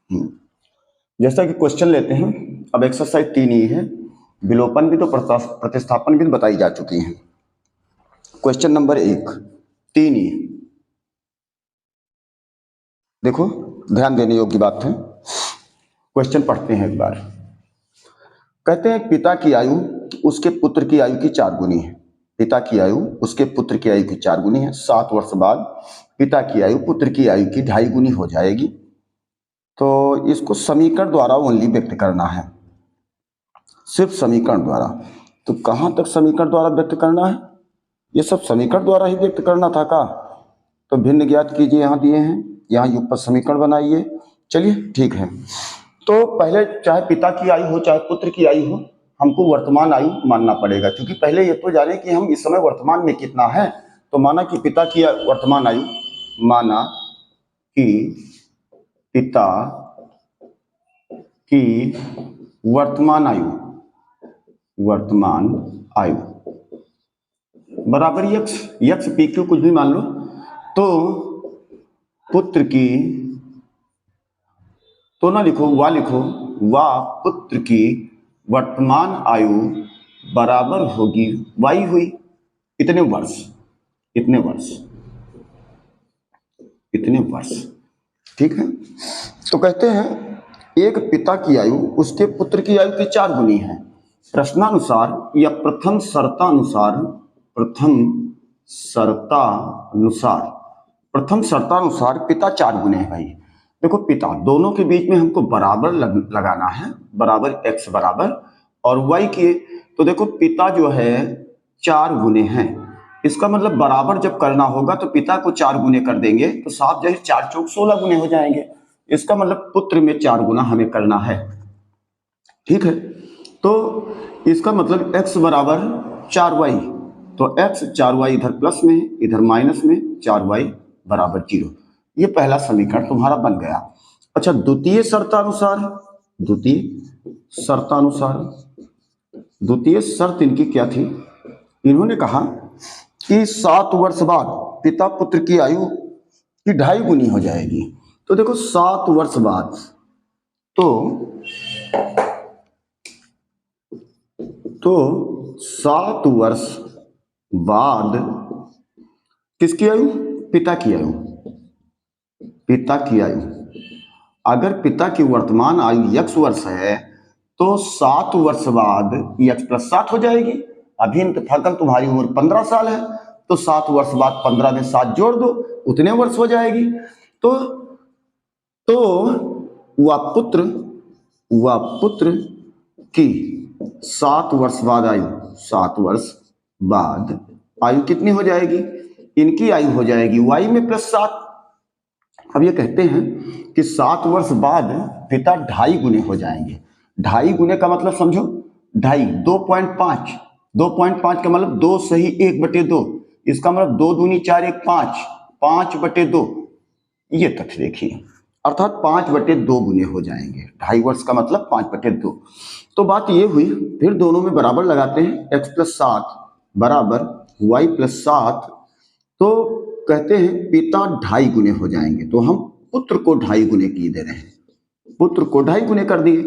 जैसा कि क्वेश्चन लेते हैं, अब एक्सरसाइज 3 ही है, विलोपन भी तो प्रतिस्थापन भी बताई जा चुकी है। क्वेश्चन नंबर 1 3 ही, देखो ध्यान देने योग्य बात है। क्वेश्चन पढ़ते हैं एक बार। कहते हैं पिता की आयु उसके पुत्र की आयु की 4 गुनी है। पिता की आयु उसके पुत्र की आयु की 4 गुनी है। 7 वर्ष बाद पिता की आयु पुत्र की आयु की 2.5 गुनी हो जाएगी। तो इसको समीकरण द्वारा ओनली व्यक्त करना है, सिर्फ समीकरण द्वारा। तो कहाँ तक समीकरण द्वारा व्यक्त करना है? ये सब समीकरण द्वारा ही व्यक्त करना था का? तो भिन्न ज्ञात कीजिए, यहाँ दिए हैं, यहाँ युगपत समीकरण बनाइए। चलिए ठीक है। तो पहले चाहे पिता की आयु हो चाहे पुत्र की आयु हो, हमको वर्तमान आयु मानना पड़ेगा, क्योंकि पहले ये तो जाने कि हम इस समय वर्तमान में कितना है। तो माना कि पिता की वर्तमान आयु, माना कि पिता की वर्तमान आयु बराबर यक्स पी क्यू कुछ भी मान लो। तो पुत्र की, तो ना लिखो वा, लिखो वा पुत्र की वर्तमान आयु बराबर होगी वाई हुई इतने वर्ष। ठीक है। तो कहते हैं एक पिता की आयु उसके पुत्र की आयु की 4 गुनी है। प्रश्नानुसार या प्रथम शर्तानुसार पिता 4 गुने है। भाई देखो, पिता दोनों के बीच में हमको बराबर लगाना है, बराबर x बराबर और y के। तो देखो पिता जो है 4 गुने हैं, इसका मतलब बराबर जब करना होगा तो पिता को 4 गुने कर देंगे तो साफ जाहिर 4 चौक 16 गुने हो जाएंगे। इसका मतलब पुत्र में 4 गुना हमें करना है। ठीक है। तो इसका मतलब x बराबर 4y, तो x 4y इधर प्लस में इधर माइनस में, 4y बराबर 0। ये पहला समीकरण तुम्हारा बन गया। अच्छा, द्वितीय शर्त इनकी क्या थी? इन्होंने कहा कि 7 वर्ष बाद पिता पुत्र की आयु की 2.5 गुनी हो जाएगी। तो देखो 7 वर्ष बाद, तो 7 वर्ष बाद किसकी आयु? पिता की आयु। अगर पिता की वर्तमान आयु x वर्ष है तो 7 वर्ष बाद x + 7 हो जाएगी। अभी इत्तेफाकन तुम्हारी उम्र 15 साल है, तो 7 वर्ष बाद 15 में 7 जोड़ दो, उतने वर्ष हो जाएगी। तो वह पुत्र की 7 वर्ष बाद आयु कितनी हो जाएगी? इनकी आयु हो जाएगी y में +7। अब ये कहते हैं कि 7 वर्ष बाद पिता 2.5 गुने हो जाएंगे। 2.5 गुने का मतलब समझो, 2.5 2.5 का मतलब 2 सही 1/2। इसका मतलब 2 दूनी 4 1 5, 5/2। ये तक देखिए, अर्थात 5/2 गुने हो जाएंगे। 2.5 वर्ष का मतलब 5/2। तो बात ये हुई, फिर दोनों में बराबर लगाते हैं, x + 7 बराबर y + 7। तो कहते हैं पिता 2.5 गुने हो जाएंगे, तो हम पुत्र को 2.5 गुने किए दे रहे हैं, पुत्र को 2.5 गुने कर दिए।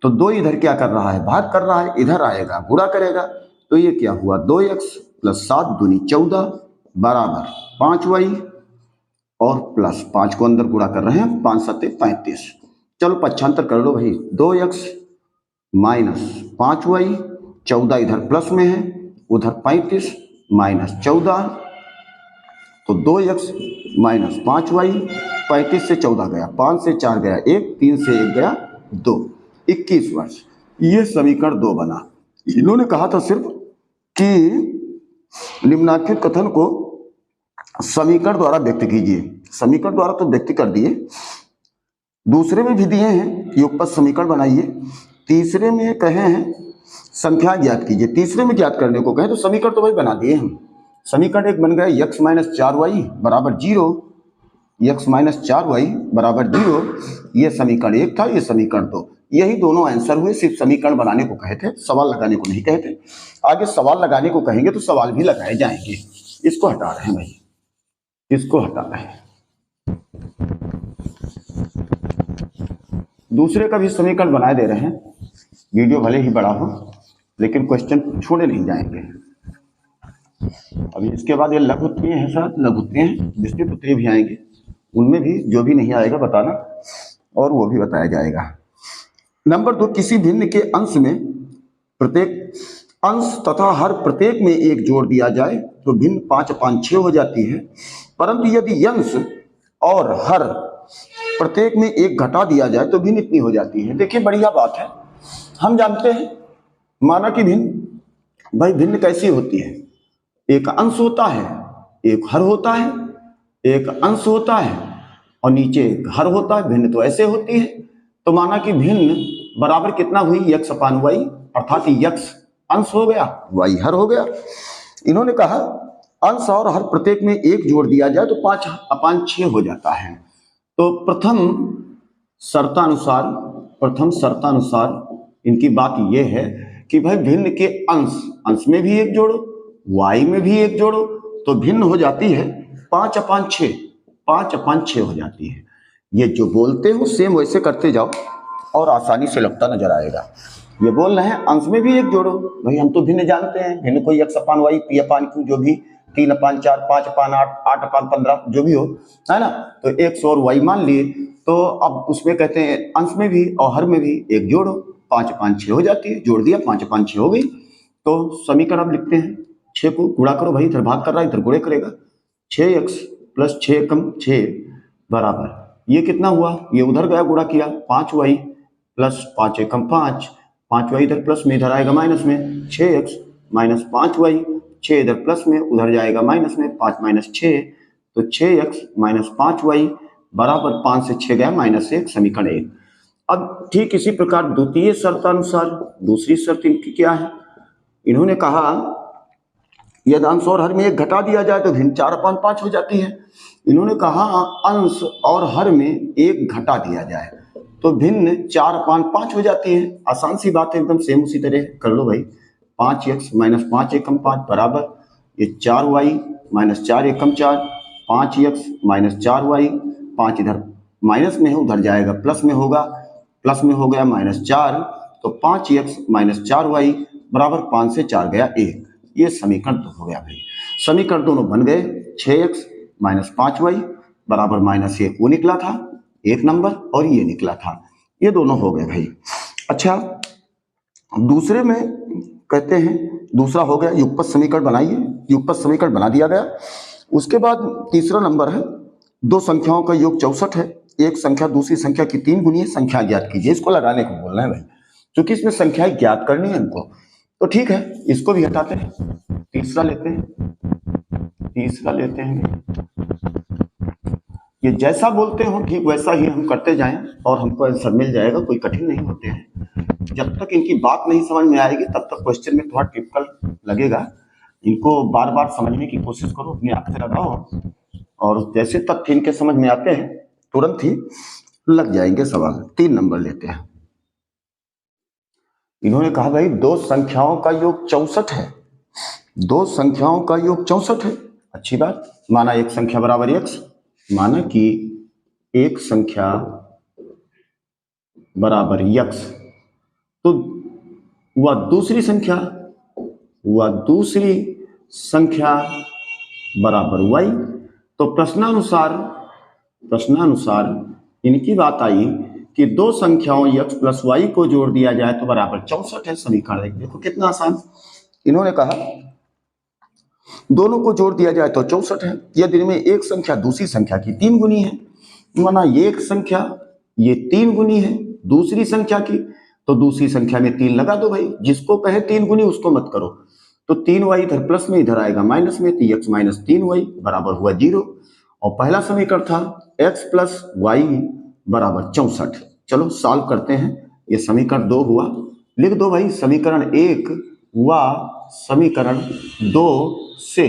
तो 2 इधर क्या कर रहा है? भाग कर रहा है, इधर आएगा गुणा करेगा। तो ये क्या हुआ? 2x + 7 दूनी 14 बराबर 5y और +5 को अंदर गुणा कर रहे हैं, 5 7 35। चलो पक्षांतर कर लो भाई, 2x - 5y, 14 इधर प्लस में है, उधर 35 - 14, तो 2x - 5y, 35 से 14 गया, 5 से 4 गया 1, 3 से 1 गया 2, 21 वर्ष। ये समीकरण 2 बना। इन्होंने कहा था सिर्फ कि निम्नांकित कथन को समीकरण द्वारा व्यक्त कीजिए। समीकरण द्वारा तो व्यक्त कर दिए, दूसरे में भी दिए हैं युगपत समीकरण बनाइए, तीसरे में कहे हैं संख्या ज्ञात कीजिए। तीसरे में ज्ञात करने को कहे तो समीकरण तो भाई बना दिए हम। समीकरण 1 बन गया x - 4y बराबर 0, ये समीकरण 1 था, ये समीकरण 2। यही दोनों आंसर हुए। सिर्फ समीकरण बनाने को कहे थे, सवाल लगाने को नहीं कहे थे। आगे सवाल लगाने को कहेंगे तो सवाल भी लगाए जाएंगे। इसको हटा रहे हैं भाई, इसको हटा रहे हैं। दूसरे का भी समीकरण बनाए दे रहे हैं, वीडियो भले ही बड़ा हो लेकिन क्वेश्चन छोड़े नहीं जाएंगे। अभी इसके बाद ये लघुत्तरीय है, साथ लघुत्तरीय विस्तृत उत्तरीय भी आएंगे, उनमें भी जो भी नहीं आएगा बताना और वो भी बताया जाएगा। नंबर 2, किसी भिन्न के अंश में प्रत्येक अंश तथा हर प्रत्येक में एक जोड़ दिया जाए तो भिन्न 5/6 हो जाती है, परंतु यदि अंश और हर प्रत्येक में एक घटा दिया जाए तो भिन्न इतनी हो जाती है। देखिए बढ़िया बात है, हम जानते हैं माना कि भिन्न, भाई भिन्न कैसी होती है, एक अंश होता है, एक हर होता है, एक अंश होता है और नीचे एक हर होता है, भिन्न तो ऐसे होती है। तो माना कि भिन्न बराबर कितना हुई, x अपान y, अर्थात x अंश हो गया, y हर हो गया। इन्होंने कहा अंश और हर प्रत्येक में एक जोड़ दिया जाए तो 5/6 हो जाता है। तो प्रथम शर्तानुसार इनकी बात यह है कि भाई भिन्न के अंश में भी एक जोड़ो, y में भी एक जोड़ो तो भिन्न हो जाती है 5/6 हो जाती है। ये जो बोलते हो सेम वैसे करते जाओ और आसानी से लगता नजर आएगा। ये बोल रहे हैं अंश में भी एक जोड़ो, भाई हम तो भिन्न जानते हैं, भिन्न कोई x अपान y, p अपान q, जो भी 3/4, 5/8, 8/15 जो भी हो, है ना। तो x और y मान लिए, तो अब उसमें कहते हैं अंश में भी और हर में भी एक जोड़ो, 5/6 हो जाती है। जोड़ दिया, 5/6 हो गई। तो समीकरण अब लिखते हैं, 6 को गुणा करो, भाई इधर भाग कर रहा है इधर गुणे करेगा, 6x + 6 = 6 बराबर ये कितना हुआ, ये उधर गया गुणा किया, 5y + 5 = 5, 5y इधर प्लस में इधर आएगा माइनस में, 6x - 5y, 6 इधर प्लस में उधर जाएगा माइनस में, 5 - 6 तो 6x - 5y बराबर 5 से 6 गया -1, समीकरण 1। अब ठीक इसी प्रकार द्वितीय शर्तानुसार दूसरी शर्त इनकी क्या है, इन्होंने कहा यदि अंश और हर में एक घटा दिया जाए तो भिन्न 4/5 हो जाती है। इन्होंने कहा अंश और हर में एक घटा दिया जाए तो भिन्न 4/5 हो जाती है। आसान सी बात है, एकदम सेम उसी तरह कर लो भाई। 5x - 5 = 5 बराबर ये 4y - 4 = 4, 5x - 4y, 5 इधर माइनस में है उधर जाएगा प्लस में होगा, प्लस में हो गया -4, तो 5x - 4y बराबर 5 से 4 गया 1। ये समीकरण तो हो गया भाई। समीकरण दोनों बन गए, 6x - 5y बराबर -1 वो निकला था 1 नंबर और ये निकला था, ये दोनों हो गए भाई। अच्छा, दूसरे में कहते हैं दूसरा हो गया युगपत समीकरण बनाइए, युगपत समीकरण बना दिया गया। उसके बाद तीसरा नंबर है, दो संख्याओं का योग 64 है, एक संख्या दूसरी संख्या की 3 गुनी है, संख्या ज्ञात कीजिए। इसको लगाने को बोलना है भाई, क्योंकि इसमें संख्याएं ज्ञात करनी है इनको। तो ठीक है, इसको भी हटाते हैं, तीसरा लेते हैं। ये जैसा बोलते हो ठीक वैसा ही हम करते जाएं और हमको आंसर मिल जाएगा, कोई कठिन नहीं होते हैं। जब तक इनकी बात नहीं समझ में आएगी तब तक क्वेश्चन में थोड़ा टिपिकल लगेगा। इनको बार बार समझने की कोशिश करो, अपने आप से लगाओ और जैसे तथ्य इनके समझ में आते हैं तुरंत ही लग जाएंगे सवाल। 3 नंबर लेते हैं। इन्होंने कहा भाई दो संख्याओं का योग 64 है, दो संख्याओं का योग 64 है। अच्छी बात, माना एक संख्या बराबर x, माना कि एक संख्या बराबर x, तो वह दूसरी संख्या बराबर y। तो प्रश्नानुसार इनकी बात आई कि दो संख्याओं x + y को जोड़ दिया जाए तो बराबर 64 है। समीकरण देखो कितना आसान। इन्होंने कहा दोनों को जोड़ दिया जाए तो 64 है, यदि इनमें एक संख्या दूसरी संख्या की 3 गुनी है, माना एक संख्या ये 3 गुनी है दूसरी संख्या की, तो दूसरी संख्या में 3 लगा दो भाई। जिसको कहे 3 गुनी उसको मत करो। तो 3y इधर प्लस में इधर आएगा माइनस में, तो x - 3y बराबर हुआ 0। और पहला समीकरण था x + y बराबर 64। चलो सॉल्व करते हैं। ये समीकरण 2 हुआ, लिख दो भाई समीकरण 1 व समीकरण 2 से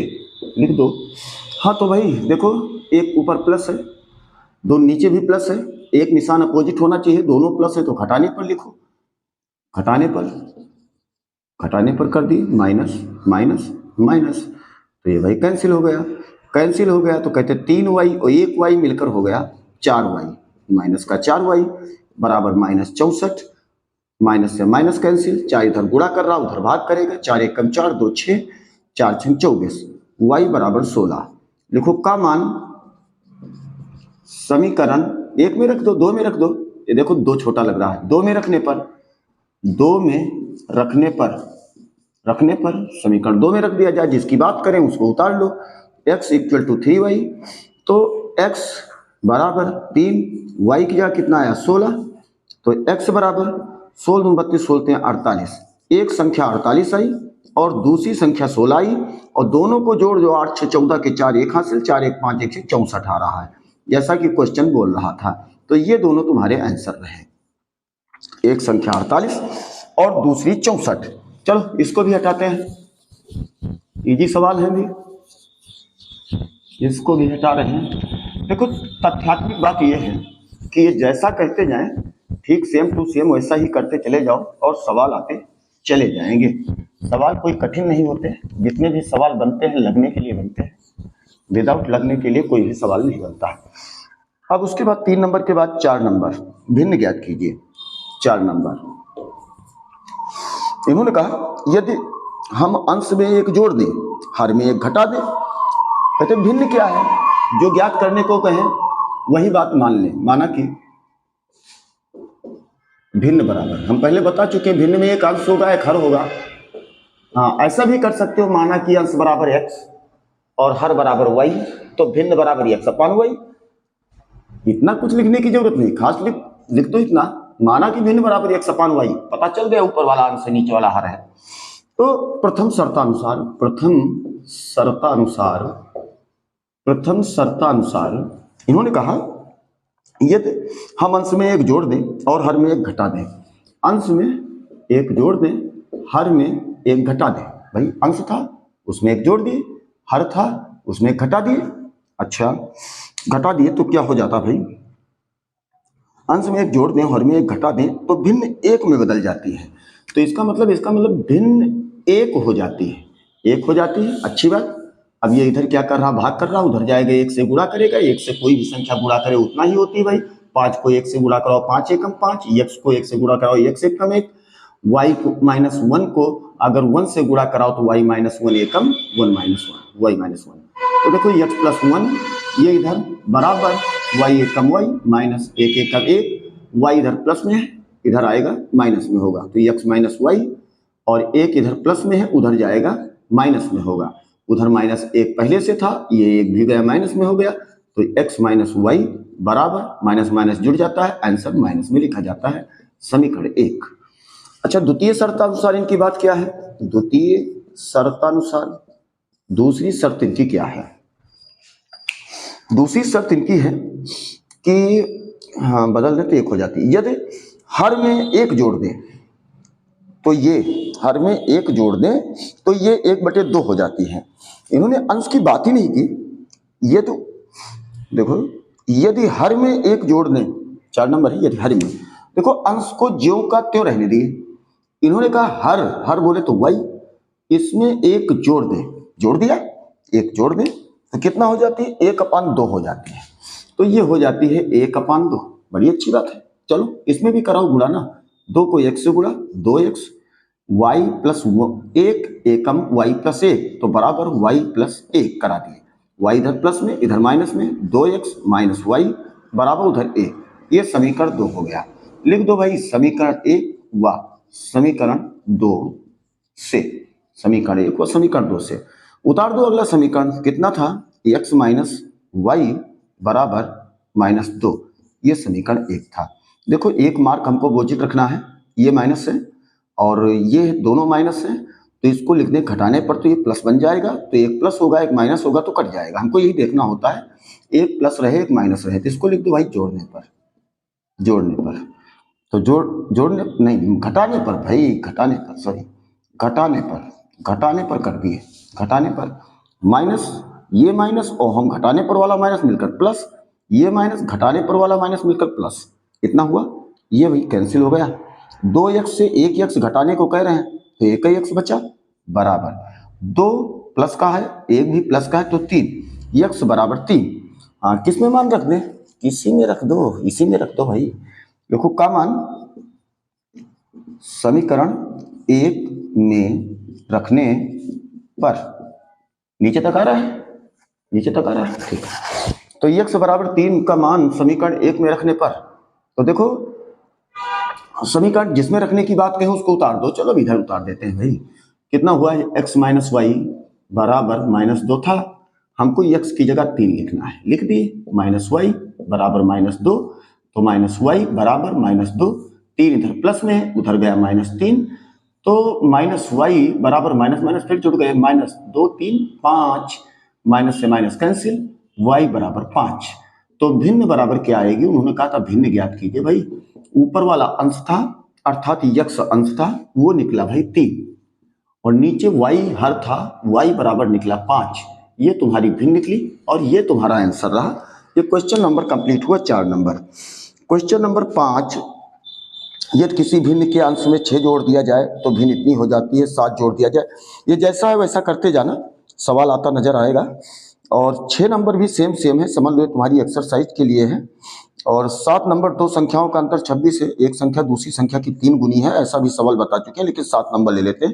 लिख दो। हाँ तो भाई देखो, एक ऊपर प्लस है, दो नीचे भी प्लस है, एक निशान अपोजिट होना चाहिए, दोनों प्लस है तो घटाने पर लिखो, घटाने पर कर दी माइनस माइनस माइनस, तो ये भाई कैंसिल हो गया। तो कहते 3y और 1y मिलकर हो गया 4y, माइनस का 4y, बराबर -64, माइनस से माइनस कैंसिल, 4 इधर गुणा कर रहा उधर भाग करेगा, 4 1 कम 4 2 6, 4 6 24, y बराबर 16। लिखो का मान समीकरण 1 में रख दो, 2 में रख दो, ये देखो 2 छोटा लग रहा है, 2 में रखने पर समीकरण 2 में रख दिया जाए, जिसकी बात करें उसको उतार लो। x इक्वल टू 3y, तो x बराबर 3, y की जगह कितना आया 16, तो x बराबर 16 32 16 48, एक संख्या 48 आई और दूसरी संख्या 16 आई, और दोनों को जोड़ जो 8 6 14 के 4 1 हासिल, 4 1 5 1 से 64 आ रहा है, जैसा कि क्वेश्चन बोल रहा था। तो ये दोनों तुम्हारे आंसर रहे, एक संख्या 48 और दूसरी 64। चलो इसको भी हटाते हैं, इजी सवाल है भी, इसको भी हटा रहे हैं। देखो तथ्यात्मक बात यह है कि ये जैसा कहते जाएं ठीक सेम टू सेम वैसा ही करते चले जाओ और सवाल आते चले जाएंगे। सवाल कोई कठिन नहीं होते, जितने भी सवाल बनते हैं लगने के लिए बनते हैं, विदाउट लगने के लिए कोई भी सवाल नहीं बनता है। अब उसके बाद 3 नंबर के बाद 4 नंबर भिन्न ज्ञात कीजिए। 4 नंबर इन्होंने कहा यदि हम अंश में एक जोड़ दें, हर में एक घटा दें। कहते भिन्न क्या है, जो ज्ञात करने को कहें वही बात मान लें। माना कि भिन्न बराबर, हम पहले बता चुके हैं भिन्न में एक अंश होगा एक हर होगा। हाँ ऐसा भी कर सकते हो, माना कि अंश बराबर x और हर बराबर y, तो भिन्न बराबर x अपान y। इतना कुछ लिखने की जरूरत नहीं, खास लिख दो इतना, माना कि भिन्न बराबर x अपान y, पता चल गया ऊपर वाला अंश नीचे वाला हर है। तो प्रथम शर्तानुसार इन्होंने कहा यदि हम अंश में एक जोड़ दें और हर में एक घटा दें। अंश में एक जोड़ दें, हर में एक घटा दें। भाई अंश था उसमें एक जोड़ दिए, हर था उसमें एक घटा दिए। अच्छा घटा दिए तो क्या हो जाता भाई, अंश में एक जोड़ दें हर में एक घटा दें तो भिन्न एक में बदल जाती है। तो इसका मतलब भिन्न एक हो जाती है, अच्छी बात। अब ये इधर क्या कर रहा, भाग कर रहा, उधर जाएगा 1 से गुणा करेगा, 1 से कोई भी संख्या गुणा करे उतना ही होती है भाई। 5 को 1 से गुणा कराओ 5 एकम 5, x को 1 से गुणा कराओ 1 से कम 1, y को -1 को अगर 1 से गुणा कराओ तो y -1 एकम 1 -1 y -1। तो देखो x प्लस 1 ये इधर बराबर y एकम y माइनस 1 एकम 1, y इधर प्लस में है इधर आएगा माइनस में होगा, तो x माइनस y, और 1 इधर प्लस में है उधर जाएगा माइनस में होगा। उधर -1 पहले से था, ये 1 भी गया माइनस में हो गया, तो x माइनस वाई बराबर माइनस माइनस जुड़ जाता है, आंसर माइनस में लिखा जाता है, समीकरण 1। अच्छा द्वितीय शर्तानुसार इनकी बात क्या है, द्वितीय शर्तानुसार दूसरी शर्त इनकी क्या है। दूसरी शर्त इनकी है कि हाँ बदल दे तो 1 हो जाती है। यदि हर में 1 जोड़ दें तो ये हर में 1 जोड़ दें तो ये 1/2 हो जाती है। इन्होंने अंश की बात ही नहीं की। ये तो देखो यदि हर में 1 जोड़ दें, 4 नंबर है, यदि हर में देखो अंश को ज्यों का त्यों रहने दिए। इन्होंने कहा हर बोले तो y, इसमें 1 जोड़ दें, जोड़ दिया 1 जोड़ दें तो कितना हो जाती है 1/2 हो जाती है। तो ये हो जाती है 1/2, बड़ी अच्छी बात है। चलो इसमें भी कराओ गुणा ना, 2 को 1 से गुणा 2x, y प्लस 1 एकम y प्लस 1 तो बराबर y प्लस 1 करा दिए, y इधर प्लस में इधर माइनस में, 2x माइनस y बराबर उधर 1, ये समीकरण 2 हो गया। लिख दो भाई समीकरण 1 व समीकरण 2 से, समीकरण 1 व समीकरण 2 से उतार दो। अगला समीकरण कितना था, x माइनस वाई बराबर -2, ये समीकरण 1 था। देखो 1 मार्क हमको गोचित रखना है, ये माइनस है और ये दोनों माइनस है, तो इसको लिखने घटाने पर तो ये प्लस बन जाएगा, तो 1 प्लस होगा 1 माइनस होगा तो कट जाएगा। हमको यही देखना होता है 1 प्लस रहे 1 माइनस रहे, तो इसको लिख दो भाई जोड़ने पर तो जोड़ने नहीं घटाने पर भाई, घटाने पर कर दिए, घटाने पर माइनस, ये माइनस और हम घटाने पर वाला माइनस मिलकर प्लस, ये माइनस घटाने पर वाला माइनस मिलकर प्लस, इतना हुआ, ये भाई कैंसिल हो गया। 2x से 1x घटाने को कह रहे हैं तो 1 ही x बचा, बराबर 2 प्लस का है 1 भी प्लस का है तो 3, x बराबर 3। हाँ किस में मान रख दें, इसी में रख दो भाई, देखो का मान समीकरण 1 में रखने पर, नीचे तक आ रहा है, नीचे तक आ रहा है, ठीक है। तो x बराबर 3 का मान समीकरण 1 में रखने पर, तो देखो समीकरण जिसमें रखने की बात कहें उसको उतार दो, चलो इधर उतार देते हैं भाई। कितना हुआ है, x माइनस वाई बराबर -2 था, हमको x की जगह 3 लिखना है, लिख दिए। माइनस वाई बराबर -2, तो माइनस वाई बराबर -2, 3 इधर प्लस में है, उधर गया -3, तो माइनस वाई बराबर माइनस माइनस फिर जुड़ गए, -2 3 5, माइनस से माइनस कैंसिल, y बराबर 5। तो भिन्न बराबर क्या आएगी, उन्होंने कहा था भिन्न ज्ञात कीजिए भाई। ऊपर वाला अंश था अर्थात यक्ष अंश था, वो निकला भाई 3, और नीचे y हर था, y बराबर निकला 5। ये तुम्हारी भिन्न निकली और ये तुम्हारा आंसर रहा। ये क्वेश्चन नंबर कंप्लीट हुआ 4 नंबर। क्वेश्चन नंबर 5, यदि किसी भिन्न के अंश में 6 जोड़ दिया जाए तो भिन्न इतनी हो जाती है, 7 जोड़ दिया जाए। ये जैसा है वैसा करते जाना, सवाल आता नजर आएगा। और 6 नंबर भी सेम है, समझ लो तुम्हारी एक्सरसाइज के लिए है। और 7 नंबर, 2 संख्याओं का अंतर 26 है, एक संख्या दूसरी संख्या की 3 गुनी है, ऐसा भी सवाल बता चुके हैं, लेकिन 7 नंबर ले लेते हैं।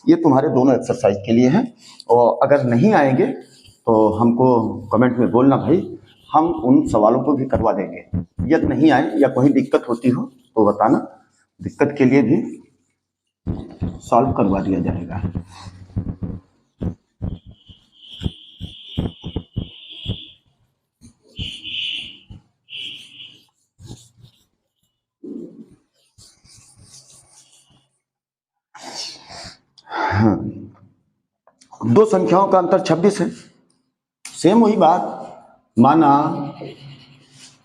ये तुम्हारे दोनों एक्सरसाइज के लिए है। और अगर नहीं आएंगे तो हमको कमेंट में बोलना भाई, हम उन सवालों को भी करवा देंगे। यदि नहीं आए या कोई दिक्कत होती हो तो बताना, दिक्कत के लिए भी सॉल्व करवा दिया जाएगा। हाँ, 2 संख्याओं का अंतर 26 है, सेम वही बात। माना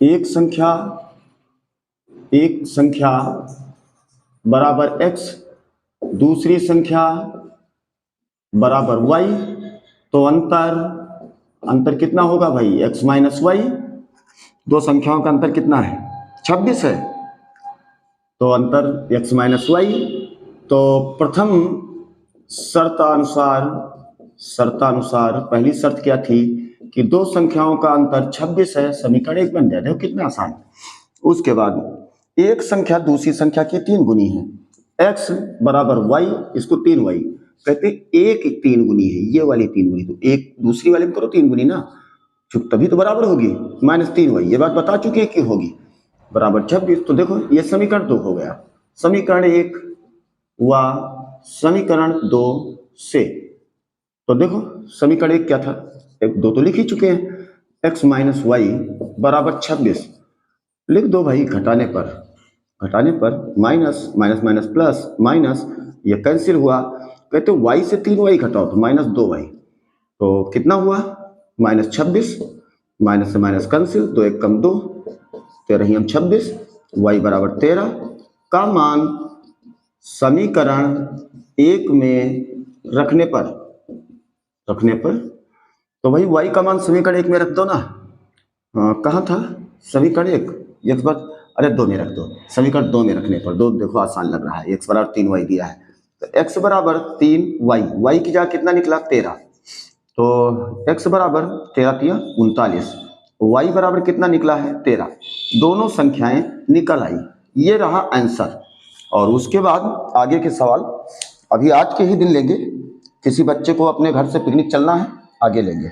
एक संख्या बराबर x, दूसरी संख्या बराबर y, तो अंतर कितना होगा भाई, x माइनस वाई। 2 संख्याओं का अंतर कितना है, 26 है, तो अंतर x माइनस वाई। तो प्रथम शर्तानुसार पहली शर्त क्या थी कि 2 संख्याओं का अंतर 26 है, समीकरण 1 बन जाए। देखो कितना आसान। उसके बाद एक संख्या दूसरी संख्या की 3 गुनी है, x बराबर y, इसको 3y कहते, एक 3 गुनी है, ये वाली 3 गुनी, तो एक दूसरी वाले में करो 3 गुनी ना, तभी तो बराबर होगी, -3y। ये बात बता चुके हैं कि होगी, बराबर 26। तो देखो ये समीकरण 2 हो गया, समीकरण 1 हुआ समीकरण 2 से। तो देखो समीकरण 1 क्या था, 2 तो लिख ही चुके हैं, x माइनस वाई बराबर 26 लिख दो भाई। घटाने पर minus minus minus plus minus, ये कैंसिल हुआ, कहते y से 3y घटाओ तो -2y, तो कितना हुआ -26, माइनस से माइनस कैंसिल, 2 1 कम 2, 13 26, y बराबर 13 का मान समीकरण 1 में रखने पर तो भाई y का मान समीकरण 1 में रख दो ना। कहाँ था समीकरण 1, x बार, अरे 2 में रख दो, समीकरण 2 में रखने पर, 2 देखो आसान लग रहा है, x बराबर 3y दिया है, तो x बराबर 3y, y की जगह कितना निकला 13, तो x बराबर 13 39, y बराबर कितना निकला है 13, दोनों संख्याएं निकल आई, ये रहा आंसर। और उसके बाद आगे के सवाल अभी आज के ही दिन लेंगे, किसी बच्चे को अपने घर से पिकनिक चलना है, आगे लेंगे।